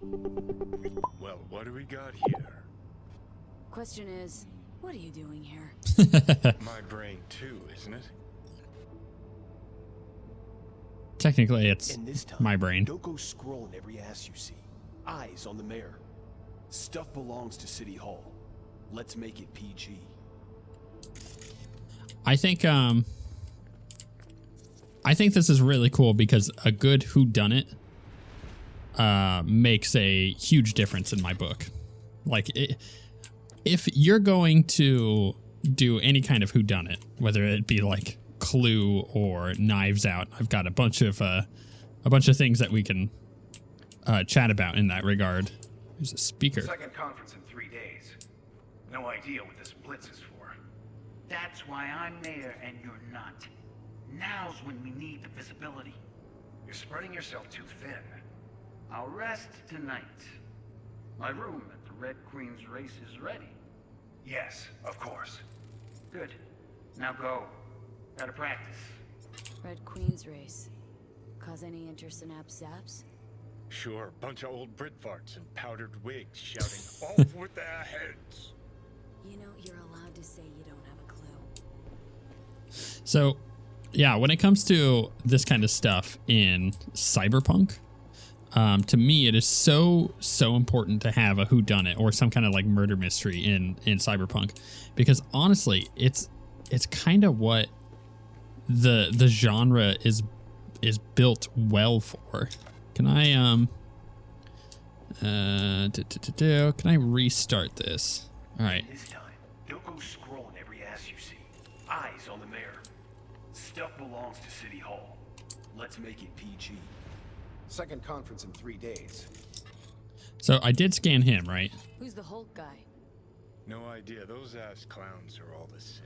Well, what do we got here? Question is, what are you doing here? My brain too, isn't it? Technically, it's And this time, my brain. don't go scrolling every ass you see. Eyes on the mayor. Stuff belongs to City Hall. Let's make it PG. I think this is really cool because a good whodunit makes a huge difference in my book. Like, if you're going to do any kind of whodunit, whether it be like Clue or Knives Out, I've got a bunch of things that we can chat about in that regard. There's a speaker. Second conference in 3 days. No idea what this blitz is for. That's why I'm mayor and you're not. Now's when we need the visibility. You're spreading yourself too thin. I'll rest tonight. My room at the Red Queen's race is ready. Yes, of course. Good. Now go. Gotta practice. Red Queen's race. Cause any interest in Abs Zaps? Sure, bunch of old Brit farts and powdered wigs shouting off with their heads. You know, you're allowed to say you don't have a clue. So, yeah, when it comes to this kind of stuff in Cyberpunk, to me, it is so important to have a whodunit or some kind of like murder mystery in Cyberpunk, because honestly, it's kind of what the genre is built well for. Can I can I restart this? All right. This time, don't go scrolling every ass you see. Eyes on the mayor. Stuff belongs to City Hall. Let's make it PG. Second conference in 3 days. So I did scan him, right? Who's the Hulk guy? No idea. Those ass clowns are all the same.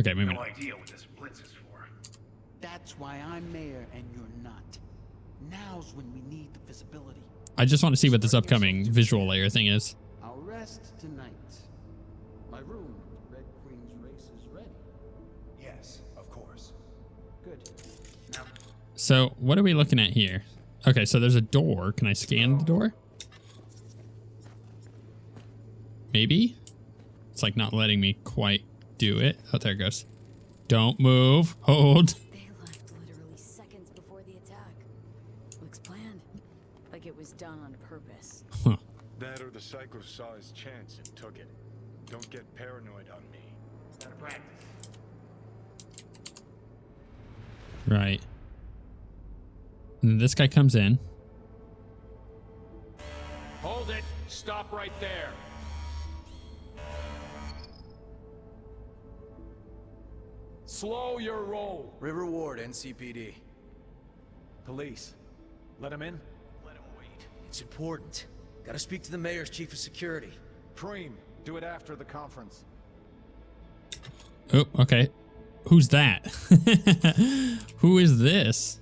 Okay, maybe No not. idea what this blitz is for. That's why I'm mayor and you're not. Now's when we need the visibility. I just want to see what this upcoming visual layer thing is. I'll rest tonight. My room at the Red Queen's race is ready. Yes, of course. Good. Now, So what are we looking at here? Okay, so there's a door. Can I scan the door? Maybe? It's like not letting me quite do it. Oh, there it goes. Don't move. Hold. They left literally seconds before the attack. Looks planned. Like it was done on purpose. Huh. That or the psycho saw his chance and took it. Don't get paranoid on me. gotta practice. Right. And then this guy comes in. Hold it. Stop right there. Slow your roll. River Ward, NCPD. Police. Let him in. Let him wait. It's important. Gotta speak to the mayor's chief of security. Preem. Do it after the conference. Oh, okay. Who's that? Who is this?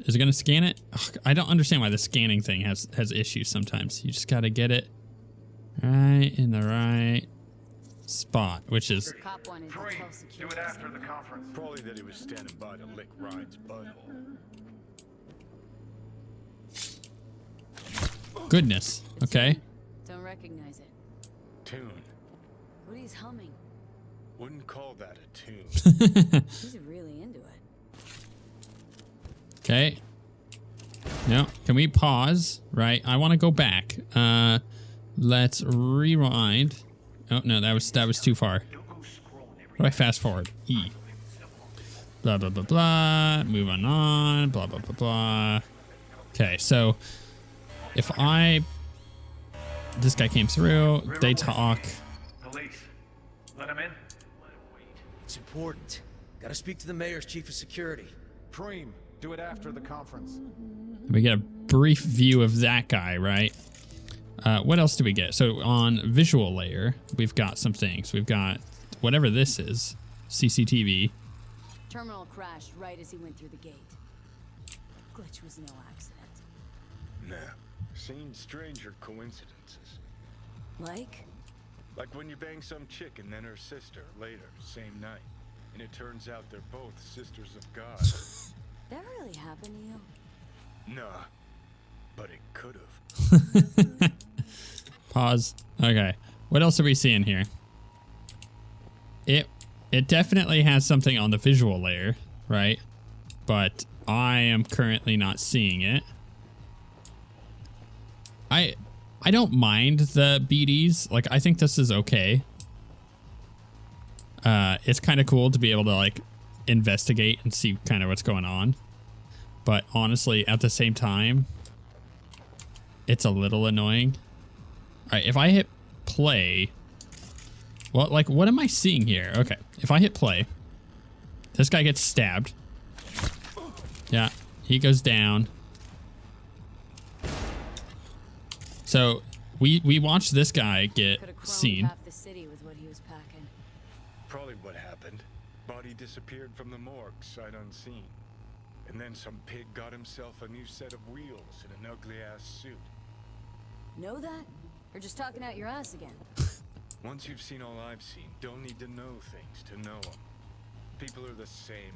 Is it gonna scan it? Ugh, I don't understand why the scanning thing has issues sometimes. You just gotta get it right in the right spot, which is Cop wanted to tell Preem. Do security. it after the conference. Probably that he was standing by to lick Ryan's butthole. goodness. Okay. Don't recognize it. Tune. What he's humming. Wouldn't call that a tune. He's really into it. Okay. No, can we pause? Right, I want to go back. Let's rewind. Oh no, that was too far. What do I fast forward? E. Blah blah blah blah. Move on. Blah blah blah blah. Okay, so if this guy came through, they talk. Police. Let him in. It's important. Gotta speak to the mayor's chief of security. Preem. Do it after the conference. We get a brief view of that guy, right? What else do we get? So on visual layer, we've got some things. We've got whatever this is, CCTV. Terminal crashed right as he went through the gate. Glitch was no accident. Nah. Seen stranger coincidences. Like? Like when you bang some chick and then her sister later, same night. And it turns out they're both sisters of God. That really happened to you? Nah. but it could have. Pause. Okay. What else are we seeing here? It definitely has something on the visual layer, right? But I am currently not seeing it. I don't mind the BDs. Like, I think this is okay. It's kind of cool to be able to like investigate and see kind of what's going on. But honestly, at the same time, it's a little annoying. All right, if I hit play, well, like, what am I seeing here? Okay, if I hit play, this guy gets stabbed. Yeah, he goes down. So we watched this guy get seen. Half the city with what he was packing. Probably what happened. Body disappeared from the morgue, sight unseen. And then some pig got himself a new set of wheels and an ugly-ass suit. Know that? Or just talking out your ass again? Once you've seen all I've seen, don't need to know things to know them. People are the same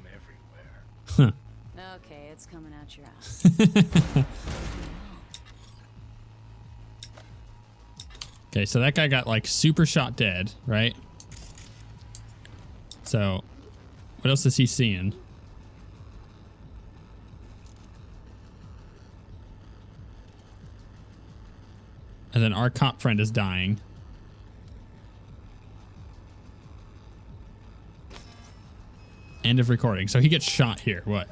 everywhere. Okay, it's coming out your ass. Okay, so that guy got like super shot dead, right? So what else is he seeing? And then our cop friend is dying. End of recording. So he gets shot here. What?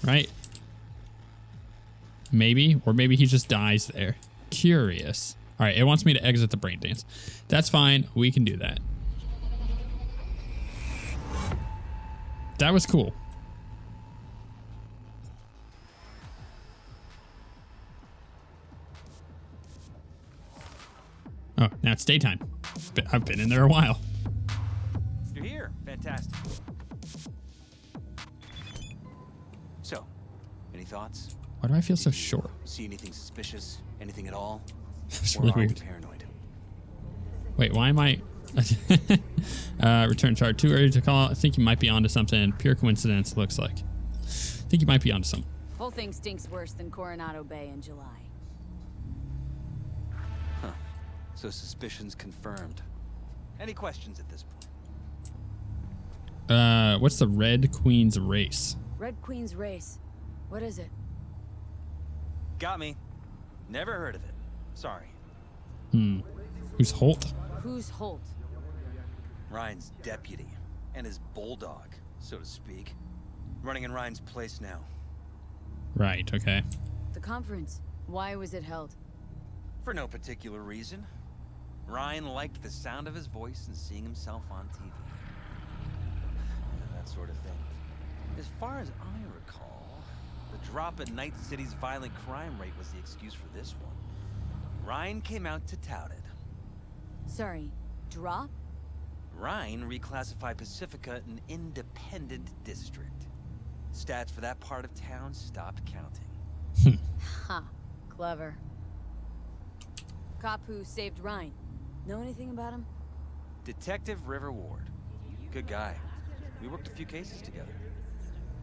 Right? Maybe. Or maybe he just dies there. Curious. All right. It wants me to exit the brain dance. That's fine. We can do that. That was cool. Oh, now it's daytime. I've been in there a while. You're here. Fantastic. So, any thoughts? Why do I feel so short? See anything suspicious? Anything at all? It's Or really are we weird. paranoid? Wait, why am I... return chart. Too early to call. I think you might be onto something. Pure coincidence, looks like. I think you might be onto something. Whole thing stinks worse than Coronado Bay in July. Huh. So suspicions confirmed. Any questions at this point? What's the Red Queen's race? Red Queen's race. What is it? Got me. Never heard of it. Sorry. Who's Holt? Who's Holt? Ryan's deputy. And his bulldog, so to speak. Running in Ryan's place now. Right, okay. The conference. Why was it held? For no particular reason. Ryan liked the sound of his voice and seeing himself on TV. That sort of thing. As far as I recall, the drop in Night City's violent crime rate was the excuse for this one. Ryan came out to tout it. Sorry, drop? Ryan reclassified Pacifica an independent district. Stats for that part of town stopped counting. Ha, clever. Cop who saved Ryan. Know anything about him? Detective River Ward. Good guy. We worked a few cases together.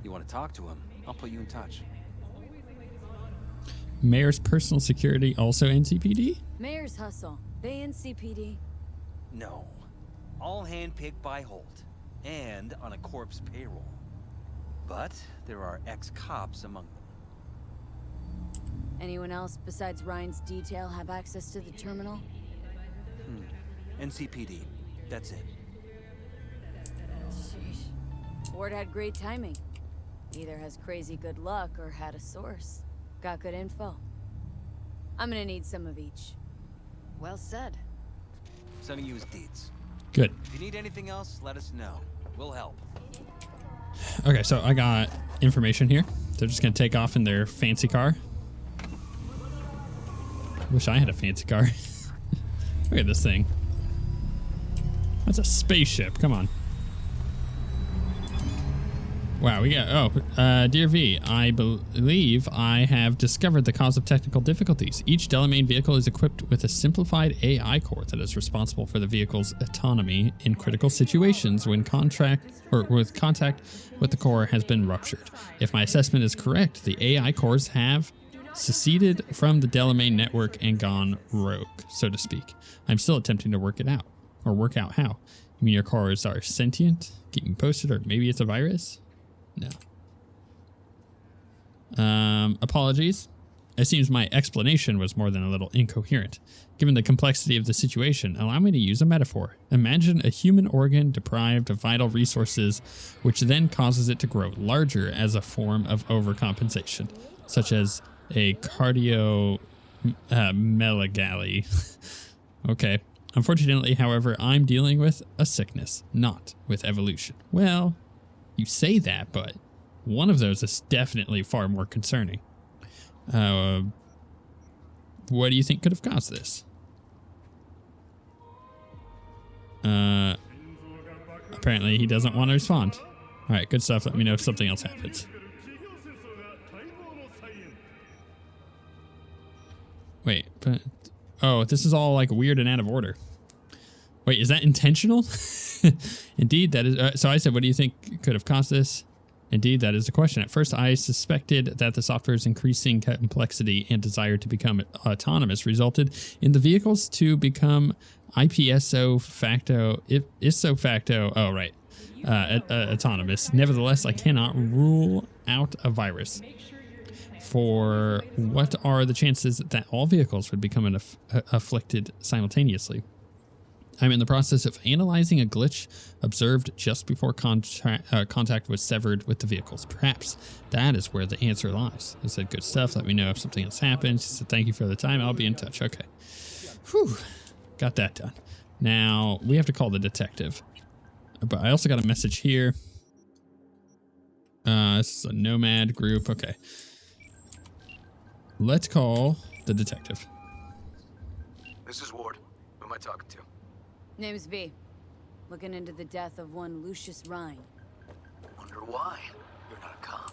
You want to talk to him? I'll put you in touch. Mayor's personal security, also NCPD? Mayor's hustle. They NCPD? No. All handpicked by Holt. And on a corpse payroll. But there are ex-cops among them. Anyone else besides Ryan's detail have access to the terminal? NCPD. That's it. Sheesh. Ward had great timing. Either has crazy good luck or had a source. Got good info. I'm gonna need some of each. Well said. Sending you his deeds. Good. If you need anything else, let us know. We'll help. Okay, so I got information here. They're just gonna take off in their fancy car. Wish I had a fancy car. Look at this thing. That's a spaceship. Come on. Wow, we got... Dear V, I believe I have discovered the cause of technical difficulties. Each Delamain vehicle is equipped with a simplified AI core that is responsible for the vehicle's autonomy in critical situations when contact with the core has been ruptured. If my assessment is correct, the AI cores have seceded from the Delamain network and gone rogue, so to speak. I'm still attempting to work it out, or work out how. You mean your cars are sentient? Keep me posted, or maybe it's a virus? No. Apologies. It seems my explanation was more than a little incoherent. Given the complexity of the situation, allow me to use a metaphor. Imagine a human organ deprived of vital resources, which then causes it to grow larger as a form of overcompensation, such as a cardiomegaly. Okay. Unfortunately, however, I'm dealing with a sickness, not with evolution. Well, you say that, but one of those is definitely far more concerning. What do you think could have caused this? Apparently he doesn't want to respond. All right, good stuff. Let me know if something else happens. Wait, but oh, this is all like weird and out of order. Wait, is that intentional? Indeed, that is. So I said, what do you think could have caused this? Indeed, that is the question. At first, I suspected that the software's increasing complexity and desire to become autonomous resulted in the vehicles to become ipso facto, autonomous. Nevertheless, I cannot rule out a virus. For what are the chances that all vehicles would become afflicted simultaneously? I'm in the process of analyzing a glitch observed just before contact was severed with the vehicles. Perhaps that is where the answer lies. I said, good stuff. Let me know if something else happens. She said, thank you for the time. I'll be in touch. Okay. Whew. Got that done. Now, we have to call the detective. But I also got a message here. This is a nomad group. Okay. Let's call the detective. This is Ward. Who am I talking to? Name's V. Looking into the death of one Lucius Rhine. Wonder why? You're not a cop.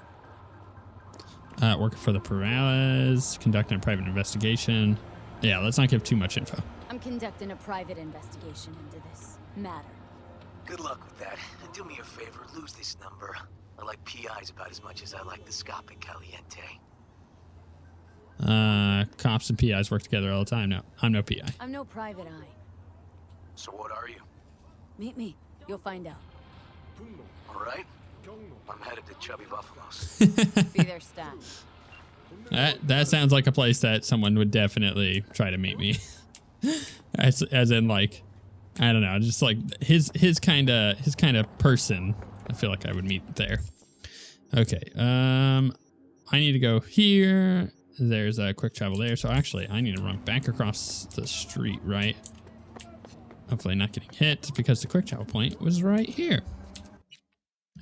Working for the Perales, conducting a private investigation. Yeah, let's not give too much info. I'm conducting a private investigation into this matter. Good luck with that. And do me a favor, lose this number. I like PIs about as much as I like the Scopic Caliente. Cops and PIs work together all the time. No, I'm no PI. I'm no private eye. So what are you? Meet me. You'll find out. All right. I'm headed to Chubby Buffalo's. Be there, Stat. That sounds like a place that someone would definitely try to meet me. as in like, I don't know, just like his kind of person. I feel like I would meet there. Okay. I need to go here. There's a quick travel there. So actually, I need to run back across the street, right? Hopefully not getting hit because the quick travel point was right here.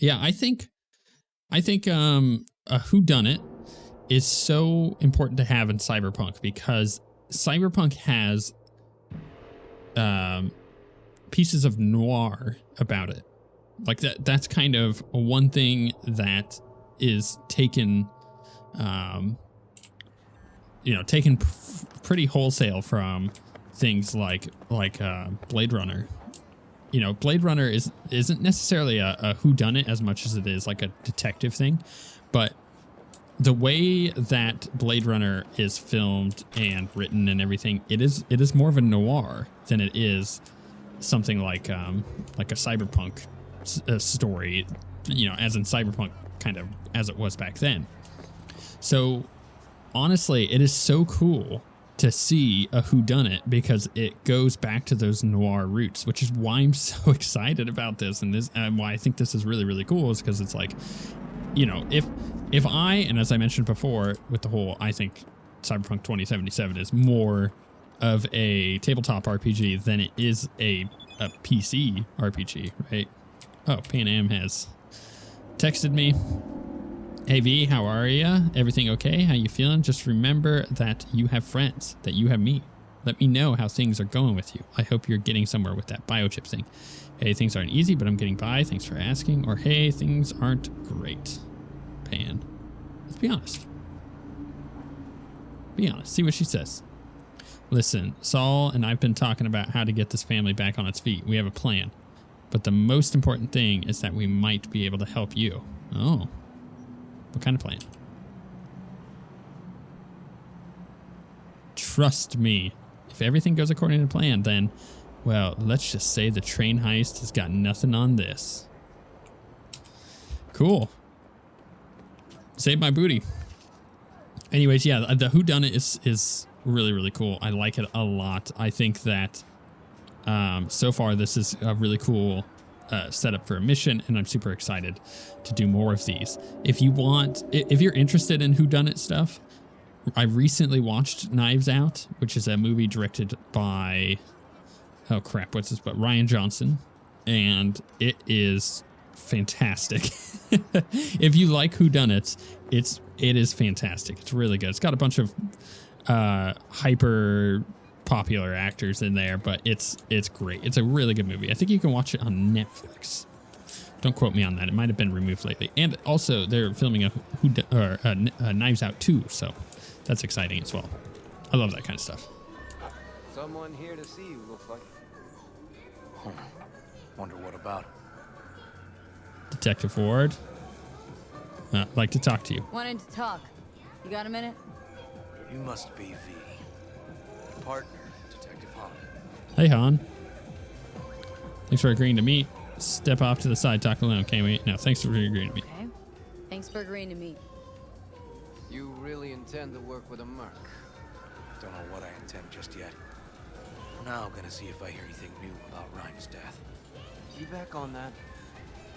Yeah, I think a whodunit is so important to have in Cyberpunk because Cyberpunk has pieces of noir about it. Like that's kind of one thing that is taken pretty wholesale from things like Blade Runner. You know, Blade Runner isn't necessarily a whodunit as much as it is like a detective thing, but the way that Blade Runner is filmed and written and everything, it is more of a noir than it is something like a Cyberpunk story, you know, as in Cyberpunk kind of as it was back then. So honestly, it is so cool to see a whodunit because it goes back to those noir roots, which is why I'm so excited about this and why I think this is really, really cool is because it's like, you know, if I, and as I mentioned before with the whole, I think Cyberpunk 2077 is more of a tabletop RPG than it is a PC RPG, right? Oh, Pan Am has texted me. Hey V, how are ya? Everything okay? How you feeling? Just remember that you have friends, that you have me. Let me know how things are going with you. I hope you're getting somewhere with that biochip thing. Hey, things aren't easy, but I'm getting by. Thanks for asking. Or hey, things aren't great. Pan. Let's be honest. Be honest. See what she says. Listen, Saul and I've been talking about how to get this family back on its feet. We have a plan. But the most important thing is that we might be able to help you. Oh. What kind of plan? trust me, if everything goes according to plan, then, well, let's just say the train heist has got nothing on this. Cool. Save my booty. Anyways, yeah, the whodunit is really, really cool. I like it a lot. I think that so far this is a really cool setup for a mission, and I'm super excited to do more of these. If you're interested in whodunit stuff, I recently watched Knives Out, which is a movie directed by, oh crap, what's this? But Ryan Johnson, and it is fantastic. If you like whodunits, it is fantastic. It's really good. It's got a bunch of hyper popular actors in there, but it's great. It's a really good movie. I think you can watch it on Netflix. Don't quote me on that. It might have been removed lately. And also, they're filming a Knives Out 2, so that's exciting as well. I love that kind of stuff. Someone here to see you, looks like. Wonder what about? Detective Ward. Like to talk to you. Wanted to talk. You got a minute? You must be V. Your partner, Detective Han. Hey, Han. Thanks for agreeing to meet. Step off to the side, talk alone. Can't wait. No, thanks for agreeing to meet. Okay. Thanks for agreeing to meet. You really intend to work with a merc? Don't know what I intend just yet. For now, I'm gonna see if I hear anything new about Ryan's death. You back on that?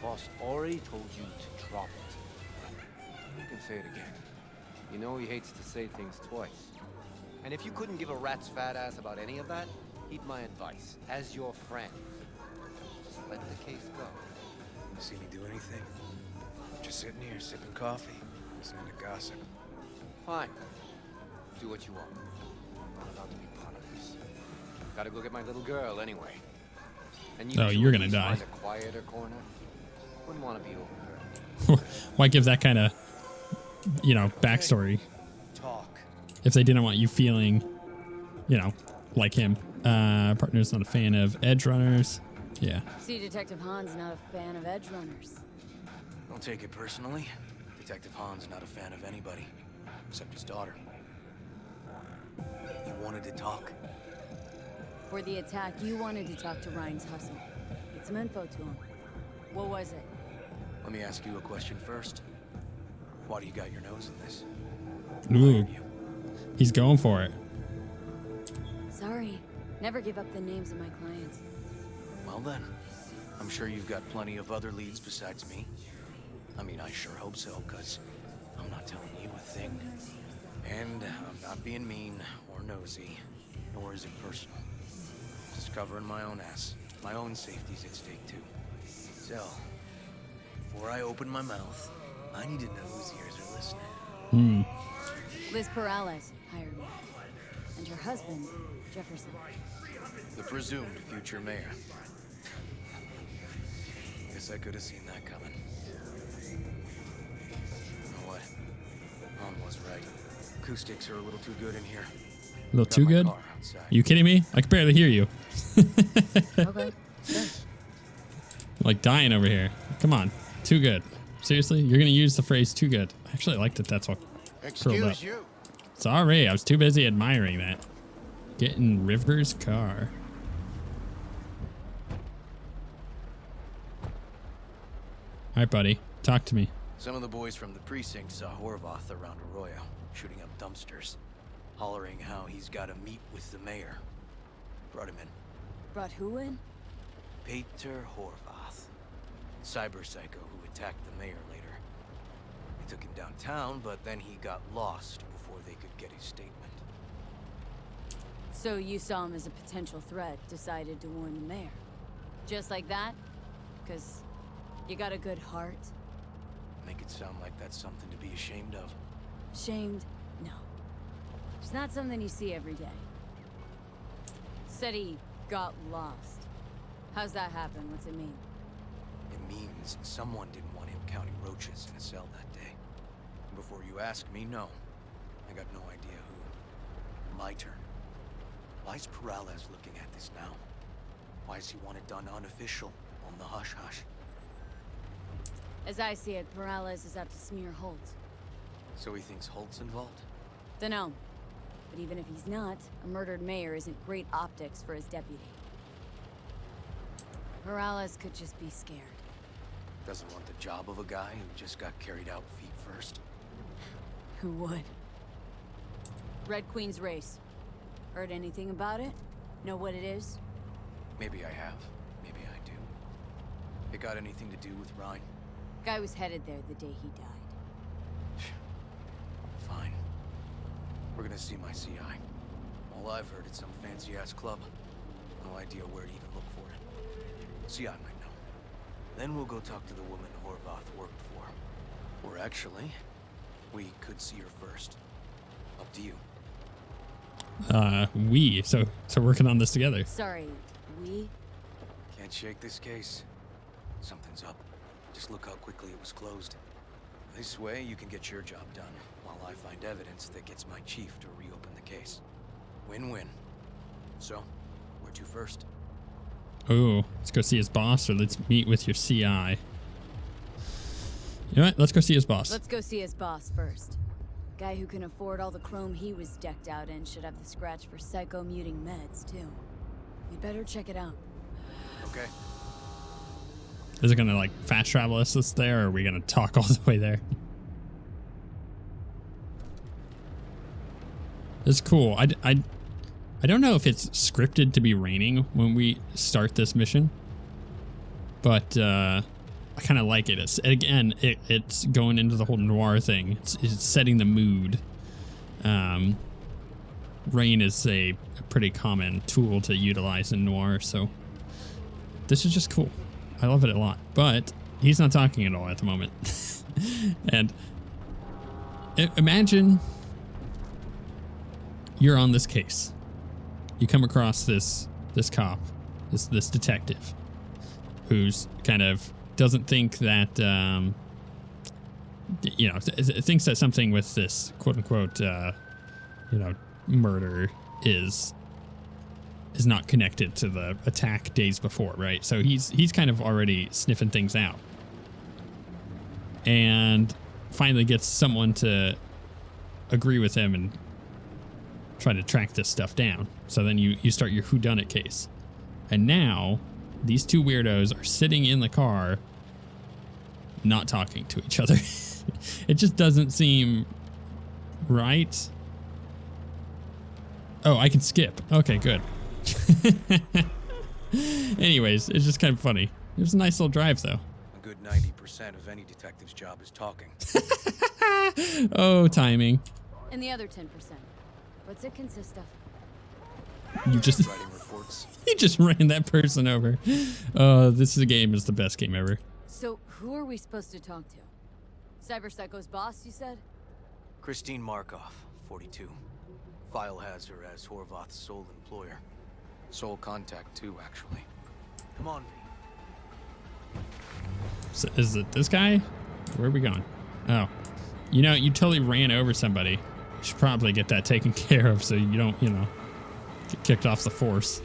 Boss already told you to drop it. You can say it again. You know he hates to say things twice. And if you couldn't give a rat's fat ass about any of that, heed my advice. As your friend, just let the case go. You see me do anything? Just sitting here, sipping coffee, listening to gossip. Fine. Do what you want. I'm not allowed to be part of this. Gotta go get my little girl anyway. And you you're gonna die. Find a quieter corner. Wouldn't want to be over her. Why give that kind of, backstory? Talk. If they didn't want you feeling, like him. Partner's not a fan of edge runners. Yeah. See, Detective Han's not a fan of edge runners. Don't take it personally. Detective Han's not a fan of anybody, except his daughter. You wanted to talk? For the attack, you wanted to talk to Ryan's hustle. Get some info to him. What was it? Let me ask you a question first. Why do you got your nose in this? Ooh. He's going for it. Sorry. Never give up the names of my clients. Well then, I'm sure you've got plenty of other leads besides me. I mean, I sure hope so, because I'm not telling you a thing. And I'm not being mean or nosy, nor is it personal. Just covering my own ass. My own safety's at stake, too. So, before I open my mouth, I need to know whose ears are listening. Liz Perales hired me. And her husband, Jefferson. The presumed future mayor. Guess I could have seen that coming. You know what? Han was right. Acoustics are a little too good in here. A little too good? You kidding me? I can barely hear you. Okay, sure. Like dying over here. Come on. Too good. Seriously? You're going to use the phrase too good. I actually like that that's what curled up. Excuse you. Sorry, I was too busy admiring that. Get in River's car. All right, buddy. Talk to me. Some of the boys from the precinct saw Horvath around Arroyo, shooting up dumpsters, hollering how he's got to meet with the mayor. Brought him in. Brought who in? Peter Horvath, cyber psycho who attacked the mayor later. They took him downtown, but then he got lost before they could get his statement. So you saw him as a potential threat, decided to warn the mayor. Just like that? Because you got a good heart? Make it sound like that's something to be ashamed of. Shamed? No. It's not something you see every day. Said he got lost. How's that happen? What's it mean? It means someone didn't want him counting roaches in a cell that day. Before you ask me, no. I got no idea who. My turn. Why's Perales looking at this now? Why does he want it done unofficial, on the hush-hush? As I see it, Perales is out to smear Holt. So he thinks Holt's involved? Dunno. But even if he's not, a murdered mayor isn't great optics for his deputy. Morales could just be scared. Doesn't want the job of a guy who just got carried out feet first. Who would? Red Queen's race. Heard anything about it? Know what it is? Maybe I have. Maybe I do. It got anything to do with Ryan? Guy was headed there the day he died. Fine. We're gonna see my CI. All I've heard, it's some fancy-ass club. No idea where to even look for it. CI might know. Then we'll go talk to the woman Horvath worked for. Or actually, we could see her first. Up to you. So working on this together. Sorry, we? Can't shake this case. Something's up. Just look how quickly it was closed. This way, you can get your job done, while I find evidence that gets my chief to reopen the case. Win-win. So, where to first? Oh, let's go see his boss, or let's meet with your CI. You know what? Let's go see his boss. Let's go see his boss first. Guy who can afford all the chrome he was decked out in should have the scratch for psycho-muting meds, too. We'd better check it out. Okay. Is it gonna like fast travel us there, or are we gonna talk all the way there? It's cool. I don't know if it's scripted to be raining when we start this mission, but I kind of like it. It's going into the whole noir thing. It's setting the mood. Rain is a pretty common tool to utilize in noir, so this is just cool. I love it a lot, but he's not talking at all at the moment. And imagine you're on this case. You come across this cop, this detective, who's kind of doesn't think that thinks that something with this quote unquote murder is not connected to the attack days before, right? So he's kind of already sniffing things out, and finally gets someone to agree with him and try to track this stuff down. So then you start your whodunit case, and now these two weirdos are sitting in the car, not talking to each other. It just doesn't seem right. Oh, I can skip. Okay, good. Anyways, it's just kind of funny. It was a nice little drive, though. A good 90% of any detective's job is talking. Oh, timing. And the other 10%. What's it consist of? You just writing reports. You just ran that person over. This game is the best game ever. So, who are we supposed to talk to? Cyber Psycho's boss, you said? Christine Markov, 42. File has her as Horvath's sole employer. Sole contact, too, actually. Come on, V. So is it this guy? Where are we going? Oh. You totally ran over somebody. You should probably get that taken care of so you don't, get kicked off the force.